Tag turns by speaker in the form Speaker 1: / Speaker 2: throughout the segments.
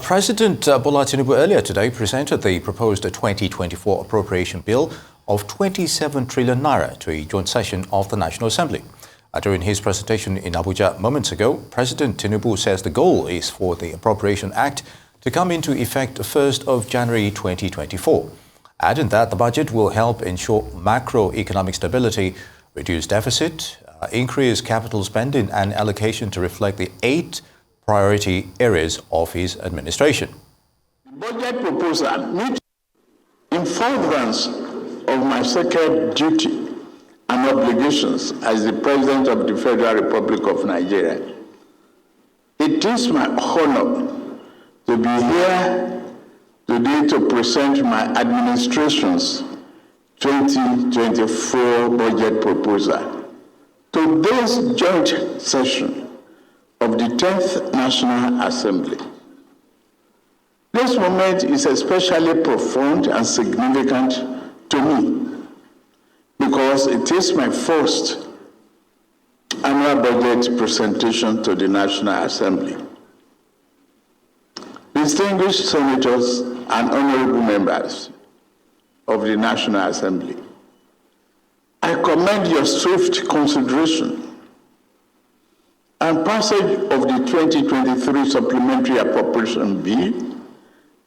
Speaker 1: President Bola Tinubu earlier today presented the proposed 2024 appropriation bill of 27 trillion naira to a joint session of the National Assembly. During his presentation in Abuja moments ago, President Tinubu says the goal is for the Appropriation Act to come into effect 1st of January 2024, adding that the budget will help ensure macroeconomic stability, reduce deficit, increase capital spending and allocation to reflect the 8 priority areas of his administration.
Speaker 2: The budget proposal meets in furtherance of my sacred duty and obligations as the President of the Federal Republic of Nigeria. It is my honor to be here today to present my administration's 2024 budget proposal to this joint session of the 10th National Assembly. This moment is especially profound and significant to me because it is my first annual budget presentation to the National Assembly. Distinguished senators and honorable members of the National Assembly, I commend your swift consideration and passage of the 2023 Supplementary Appropriation Bill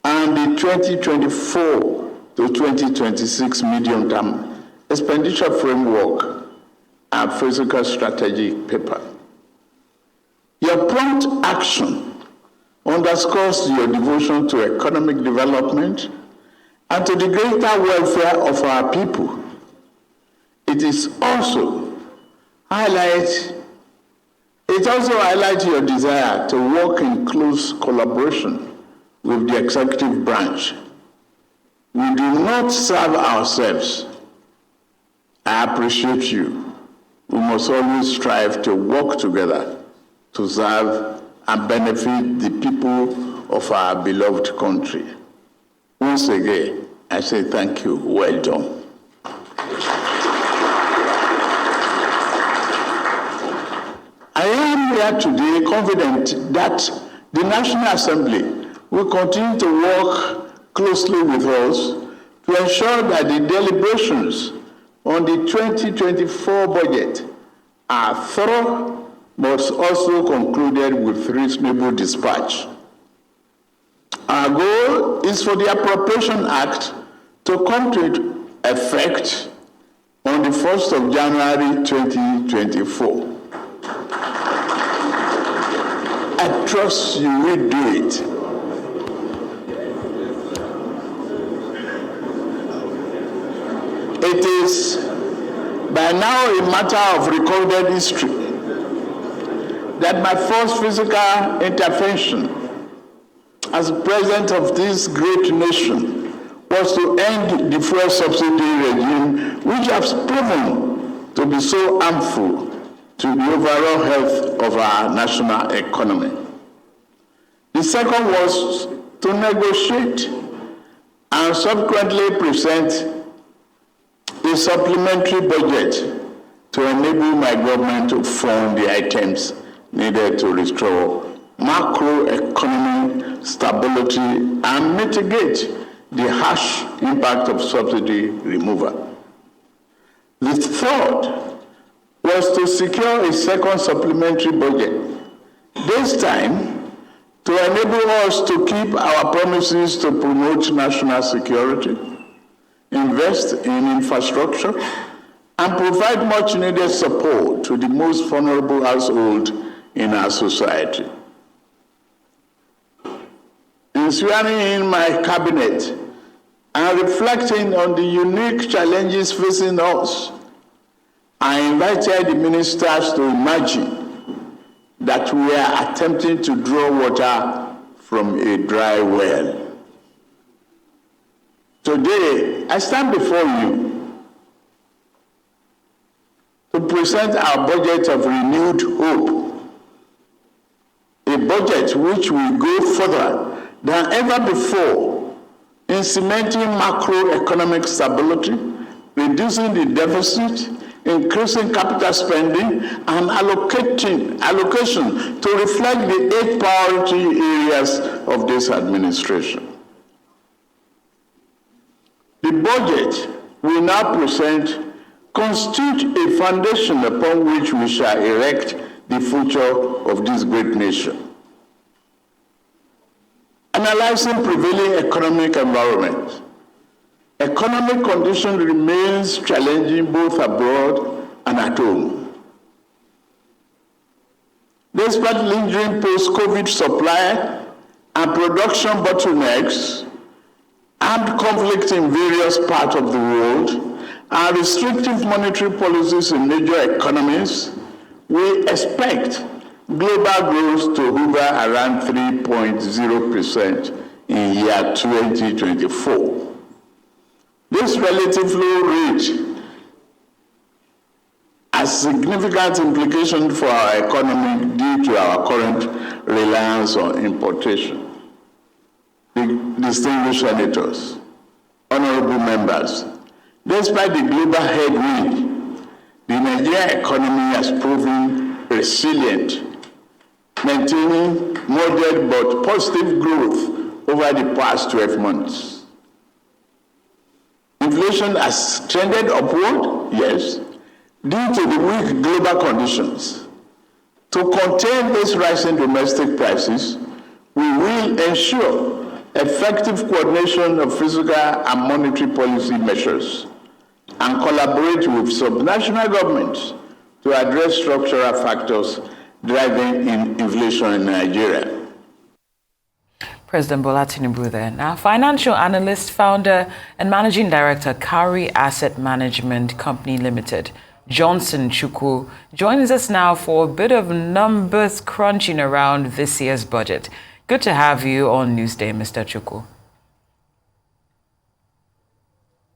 Speaker 2: and the 2024 to 2026 Medium-Term Expenditure Framework and Physical Strategy paper. Your prompt action underscores your devotion to economic development and to the greater welfare of our people. It also highlights your desire to work in close collaboration with the executive branch. We do not serve ourselves. I appreciate you. We must always strive to work together to serve and benefit the people of our beloved country. Once again, I say thank you. Well done. I am here today confident that the National Assembly will continue to work closely with us to ensure that the deliberations on the 2024 budget are thorough but also concluded with reasonable dispatch. Our goal is for the Appropriation Act to come to effect on the 1st of January 2024. I trust you will do it. It is by now a matter of recorded history that my first physical intervention as president of this great nation was to end the fuel subsidy regime, which has proven to be so harmful to the overall health of our national economy. The second was to negotiate and subsequently present a supplementary budget to enable my government to fund the items needed to restore macroeconomic stability and mitigate the harsh impact of subsidy removal. The third was to secure a second supplementary budget, this time to enable us to keep our promises to promote national security, invest in infrastructure, and provide much needed support to the most vulnerable household in our society. In swearing in my cabinet and reflecting on the unique challenges facing us, I invited the ministers to imagine that we are attempting to draw water from a dry well. Today, I stand before you to present our budget of renewed hope, a budget which will go further than ever before in cementing macroeconomic stability, reducing the deficit, increasing capital spending, and allocation to reflect the 8 priority areas of this administration. The budget we now present constitutes a foundation upon which we shall erect the future of this great nation. Analyzing prevailing economic environment, economic condition remains challenging both abroad and at home. Despite lingering post-COVID supply and production bottlenecks, armed conflict in various parts of the world, and restrictive monetary policies in major economies, we expect global growth to hover around 3.0% in year 2024. This relative low rate has significant implications for our economy due to our current reliance on importation. Distinguished senators, honorable members, despite the global headwind, the Nigerian economy has proven resilient, maintaining moderate but positive growth over the past 12 months. Inflation has trended upward, yes, due to the weak global conditions. To contain these rising domestic prices, we will ensure effective coordination of fiscal and monetary policy measures and collaborate with subnational governments to address structural factors driving inflation in Nigeria.
Speaker 3: President Bola Tinubu there. Now, financial analyst, founder, and managing director, Cowry Asset Management Company Limited, Johnson Chukwu, joins us now for a bit of numbers crunching around this year's budget. Good to have you on Newsday, Mr. Chukwu.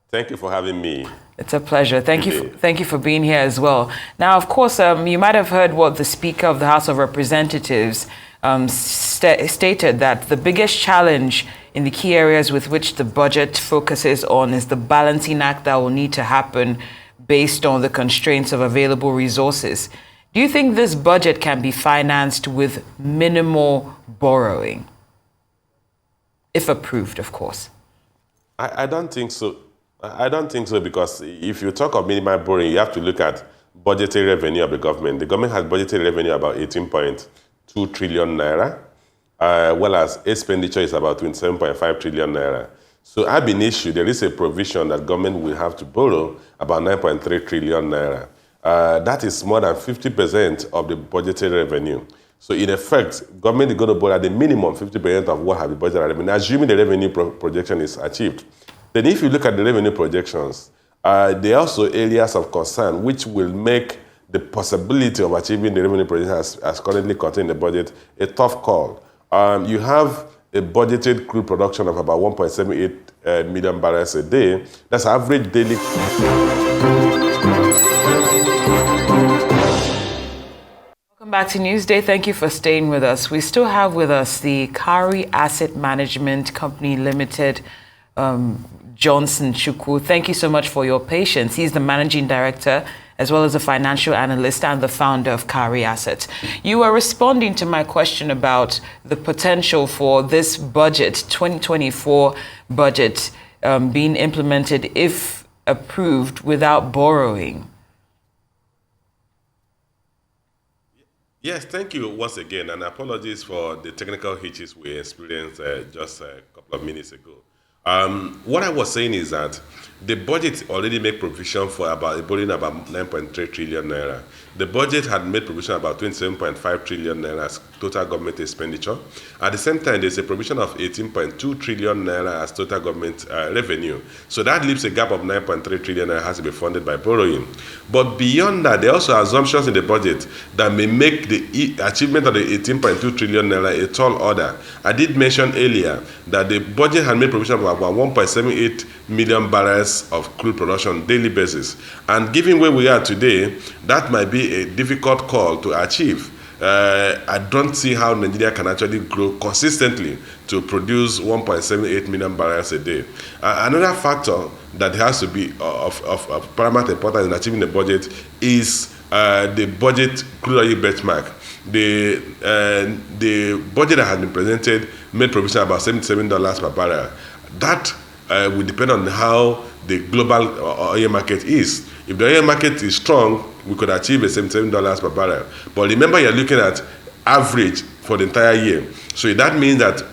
Speaker 4: Thank you for having me.
Speaker 3: It's a pleasure. Thank you for being here as well. Now, of course, you might have heard what the Speaker of the House of Representatives stated, that the biggest challenge in the key areas with which the budget focuses on is the balancing act that will need to happen based on the constraints of available resources. Do you think this budget can be financed with minimal borrowing? If approved, of course.
Speaker 4: I don't think so. I don't think so, because if you talk of minimal borrowing, you have to look at budgetary revenue of the government. The government has budgetary revenue about 18.2 trillion naira, well as expenditure is about 27.5 trillion naira. So ab initio, there is a provision that government will have to borrow about 9.3 trillion naira. That is more than 50% of the budgetary revenue. So in effect, government is going to borrow at the minimum 50% of what have the budget revenue, assuming the revenue projection is achieved. Then if you look at the revenue projections, there are also areas of concern which will make the possibility of achieving the revenue projection as currently contained in the budget a tough call. You have a budgeted crude production of about 1.78 million barrels a day. That's average daily.
Speaker 3: Welcome back to Newsday. Thank you for staying with us. We still have with us the Cowry Asset Management Company Limited, Johnson Chukwu. Thank you so much for your patience. He's the managing director, as well as a financial analyst and the founder of Cowry Assets. You were responding to my question about the potential for this budget, 2024 budget, being implemented if approved without borrowing.
Speaker 4: Yes, thank you once again, and apologies for the technical hitches we experienced just a couple of minutes ago. What I was saying is that the budget already made provision for borrowing about 9.3 trillion naira. The budget had made provision about 27.5 trillion naira as total government expenditure. At the same time, there's a provision of 18.2 trillion naira as total government revenue. So that leaves a gap of 9.3 trillion naira has to be funded by borrowing. But beyond that, there are also assumptions in the budget that may make the achievement of the 18.2 trillion naira a tall order. I did mention earlier that the budget had made provision of about 1.78 million barrels of crude production on a daily basis. And given where we are today, that might be a difficult call to achieve. I don't see how Nigeria can actually grow consistently to produce 1.78 million barrels a day. Another factor that has to be of paramount importance in achieving the budget is the budget crude oil benchmark. The budget that has been presented made provision about $77 per barrel. That will depend on how the global oil market is. If the oil market is strong, we could achieve a $77 per barrel. But remember, you're looking at average for the entire year. So that means that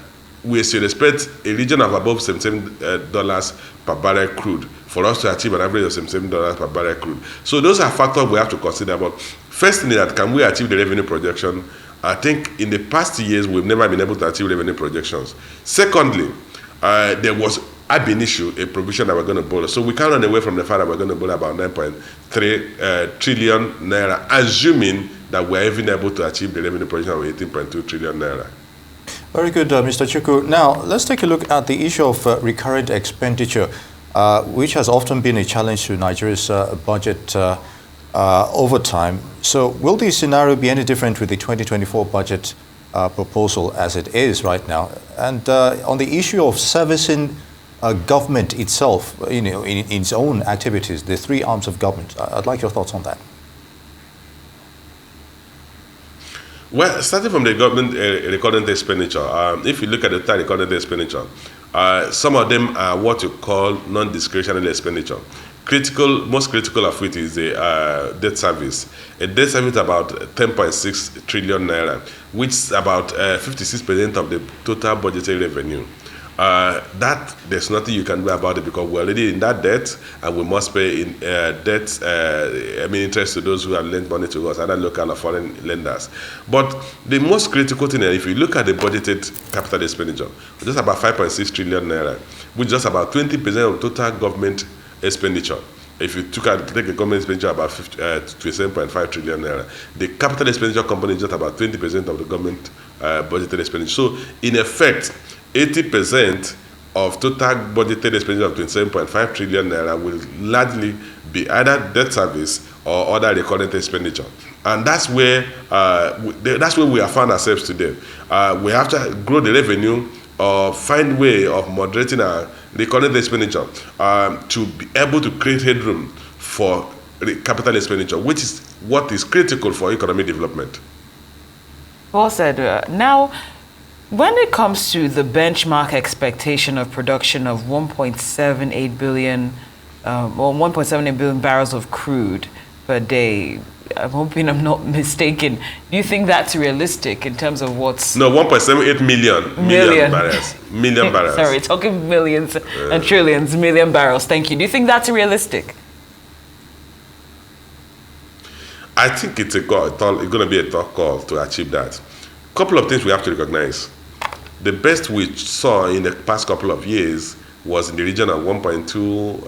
Speaker 4: we should expect a region of above $77 per barrel crude for us to achieve an average of $77 per barrel crude. So those are factors we have to consider. But first thing is that, can we achieve the revenue projection? I think in the past years, we've never been able to achieve revenue projections. Secondly, there was ab initio a provision that we're going to borrow. So we can't run away from the fact that we're going to borrow about 9.3 trillion naira, assuming that we're even able to achieve the revenue projection of 18.2 trillion naira.
Speaker 1: Very good, Mr. Chukwu. Now, let's take a look at the issue of recurrent expenditure, which has often been a challenge to Nigeria's budget over time. So will the scenario be any different with the 2024 budget proposal as it is right now? And on the issue of servicing government itself, in its own activities, the three arms of government, I'd like your thoughts on that.
Speaker 4: Well, starting from the government recurrent expenditure, if you look at the total recurrent expenditure, some of them are what you call non-discretionary expenditure. Most critical of which is the debt service. A debt service is about 10.6 trillion naira, which is about 56% of the total budgetary revenue. That there's nothing you can do about it, because we're already in that debt, and we must pay in interest to those who have lent money to us, either local or foreign lenders. But the most critical thing, if you look at the budgeted capital expenditure, just about 5.6 trillion naira, which is just about 20% of total government expenditure. If you take a government expenditure about 27.5 trillion naira, the capital expenditure component is just about 20% of the government budgeted expenditure. So, in effect, 80% of total budgeted expenditure of 27.5 trillion naira will largely be either debt service or other recurrent expenditure. And that's where we have found ourselves today. We have to grow the revenue or find way of moderating our recurrent expenditure to be able to create headroom for capital expenditure, which is what is critical for economic development.
Speaker 3: Well said. Now, when it comes to the benchmark expectation of production of 1.78 billion barrels of crude per day, I'm hoping I'm not mistaken. Do you think that's realistic in terms of what's...
Speaker 4: No, 1.78 million barrels. Million barrels.
Speaker 3: Sorry, talking millions and trillions, million barrels. Thank you. Do you think that's realistic?
Speaker 4: I think it's going to be a tough call to achieve that. A couple of things we have to recognize. The best we saw in the past couple of years was in the region of 1.2,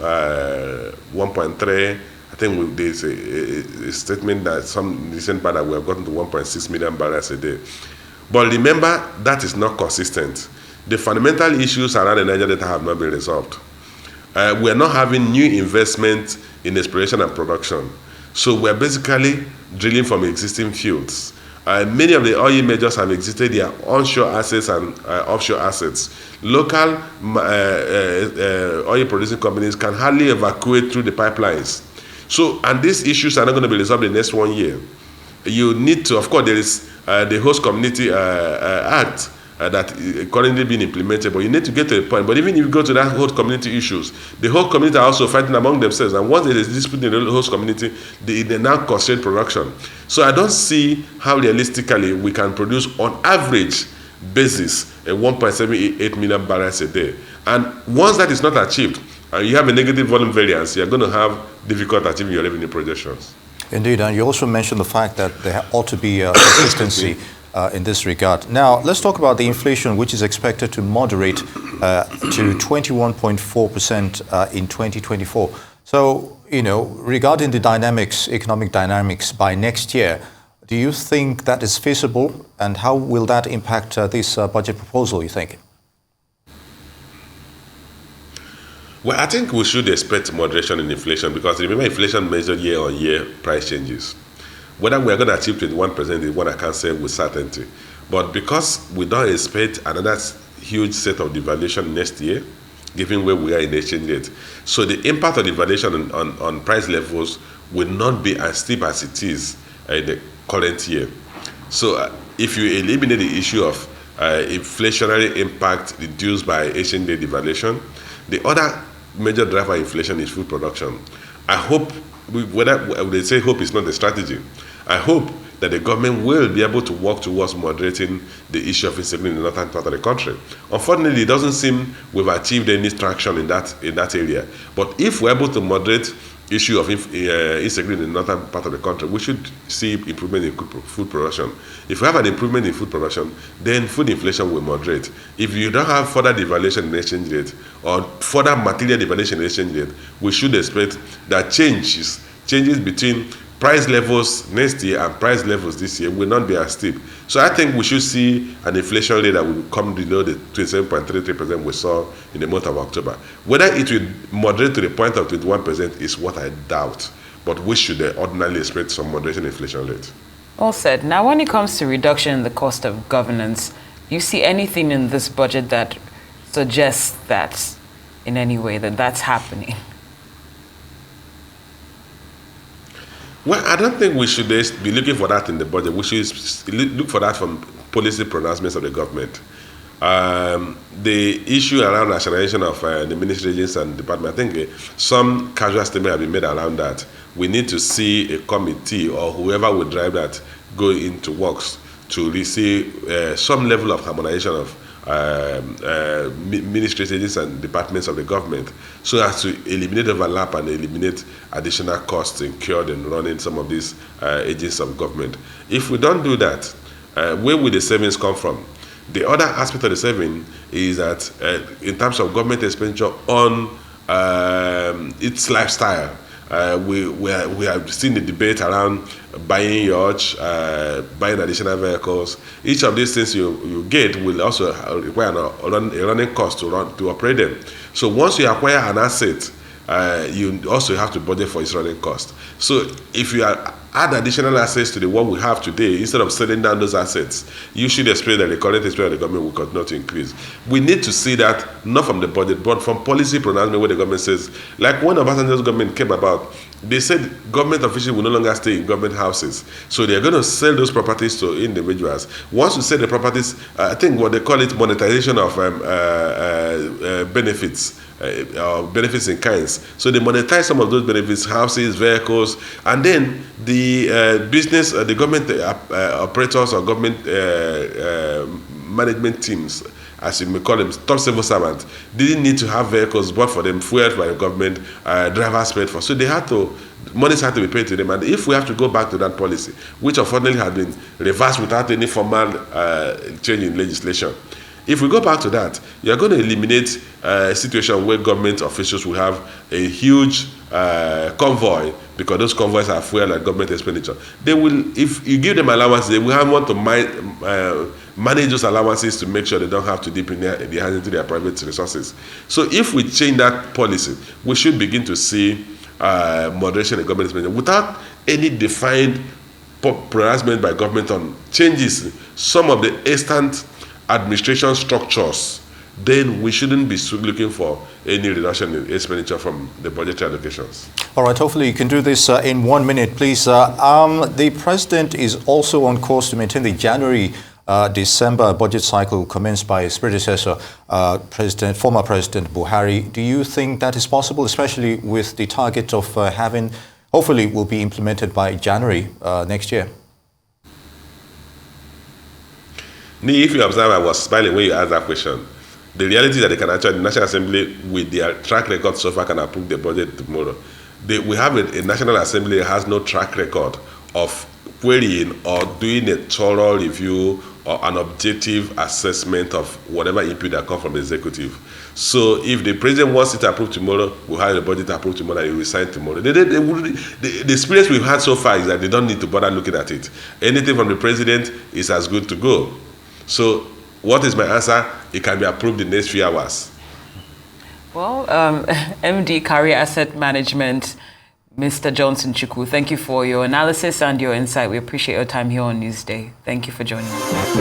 Speaker 4: 1.3. I think there's a statement that some recent part that we have gotten to 1.6 million barrels a day. But remember, that is not consistent. The fundamental issues around the Niger Delta have not been resolved. We are not having new investment in exploration and production. So we're basically drilling from existing fields. Many of the oil majors have exited their onshore assets and offshore assets. Local oil producing companies can hardly evacuate through the pipelines. So, and these issues are not going to be resolved in the next 1 year. You need to, of course, there is the Host Community Act that is currently being implemented, but you need to get to a point. But even if you go to that host community issues, the whole community are also fighting among themselves. And once there is dispute in the host community, they now constrain production. So I don't see how realistically we can produce on average basis a 1.78 million barrels a day. And once that is not achieved, and you have a negative volume variance, you're going to have difficulty achieving your revenue projections.
Speaker 1: Indeed, and you also mentioned the fact that there ought to be consistency in this regard. Now, let's talk about the inflation, which is expected to moderate to 21.4% in 2024. So, regarding the economic dynamics by next year, do you think that is feasible, and how will that impact this budget proposal, you think?
Speaker 4: Well, I think we should expect moderation in inflation, because remember, inflation measured year-on-year price changes. Whether we are going to achieve 21% is what I can't say with certainty. But because we don't expect another huge set of devaluation next year, given where we are in the exchange rate, so the impact of devaluation on price levels will not be as steep as it is in the current year. So if you eliminate the issue of inflationary impact reduced by exchange rate devaluation, the other major driver of inflation is food production. I hope, whether they say hope is not a strategy, I hope that the government will be able to work towards moderating the issue of insecurity in the northern part of the country. Unfortunately, it doesn't seem we've achieved any traction in that area. But if we're able to moderate issue of insecurity in the northern part of the country, we should see improvement in food production. If we have an improvement in food production, then food inflation will moderate. If you don't have further devaluation in the exchange rate or further material devaluation in the exchange rate, we should expect that changes between price levels next year and price levels this year will not be as steep. So I think we should see an inflation rate that will come below the 27.33% we saw in the month of October. Whether it will moderate to the point of 21% is what I doubt. But we should ordinarily expect some moderation in inflation rate.
Speaker 3: All said. Now, when it comes to reduction in the cost of governance, do you see anything in this budget that suggests that in any way that that's happening?
Speaker 4: Well, I don't think we should be looking for that in the budget. We should look for that from policy pronouncements of the government. The issue around rationalization of the ministry agents and department, I think some casual statement have been made around that. We need to see a committee or whoever will drive that go into works to receive some level of harmonization of ministry agents and departments of the government, so as to eliminate overlap and eliminate additional costs incurred in running some of these agents of government. If we don't do that, where will the savings come from? The other aspect of the saving is that in terms of government expenditure on its lifestyle, we have seen the debate around buying yachts, buying additional vehicles. Each of these things you get will also require a running cost to operate them. So once you acquire an asset, you also have to budget for its running cost. So if you add additional assets to what we have today, instead of selling down those assets, you should expect that the current expenditure of the government will continue to increase. We need to see that not from the budget, but from policy pronouncement where the government says, like when Obasanjo's government came about, they said government officials will no longer stay in government houses. So they're going to sell those properties to individuals. Once you sell the properties, I think what they call it monetization of benefits. Benefits in kinds. So they monetize some of those benefits, houses, vehicles, and then the business, the government operators or government management teams, as you may call them, top civil servants, didn't need to have vehicles bought for them, fueled by the government, drivers paid for. So they had to, monies had to be paid to them. And if we have to go back to that policy, which unfortunately has been reversed without any formal change in legislation, if we go back to that, you're going to eliminate a situation where government officials will have a huge convoy, because those convoys are fueled like government expenditure. They will, if you give them allowances, they will want to manage those allowances to make sure they don't have to dip in their hands into their private resources. So if we change that policy, we should begin to see moderation in government expenditure without any defined pronouncement by government on changes some of the instant administration structures. Then we shouldn't be looking for any reduction in expenditure from the budgetary allocations.
Speaker 1: All right, hopefully you can do this in 1 minute, please. The president is also on course to maintain the January-December budget cycle commenced by his predecessor, former President Buhari. Do you think that is possible, especially with the target of having, hopefully will be implemented by January next year?
Speaker 4: If you observe, I was smiling when you asked that question. The reality is that the National Assembly, with their track record so far, can approve the budget tomorrow. We have a National Assembly that has no track record of querying or doing a thorough review or an objective assessment of whatever input that comes from the executive. So if the president wants it approved tomorrow, we'll have the budget approved tomorrow and it will sign tomorrow. The experience we've had so far is that they don't need to bother looking at it. Anything from the president is as good to go. So what is my answer? It can be approved in the next few hours.
Speaker 3: Well, MD Cowry Asset Management, Mr. Johnson Chukwu, thank you for your analysis and your insight. We appreciate your time here on Newsday. Thank you for joining us.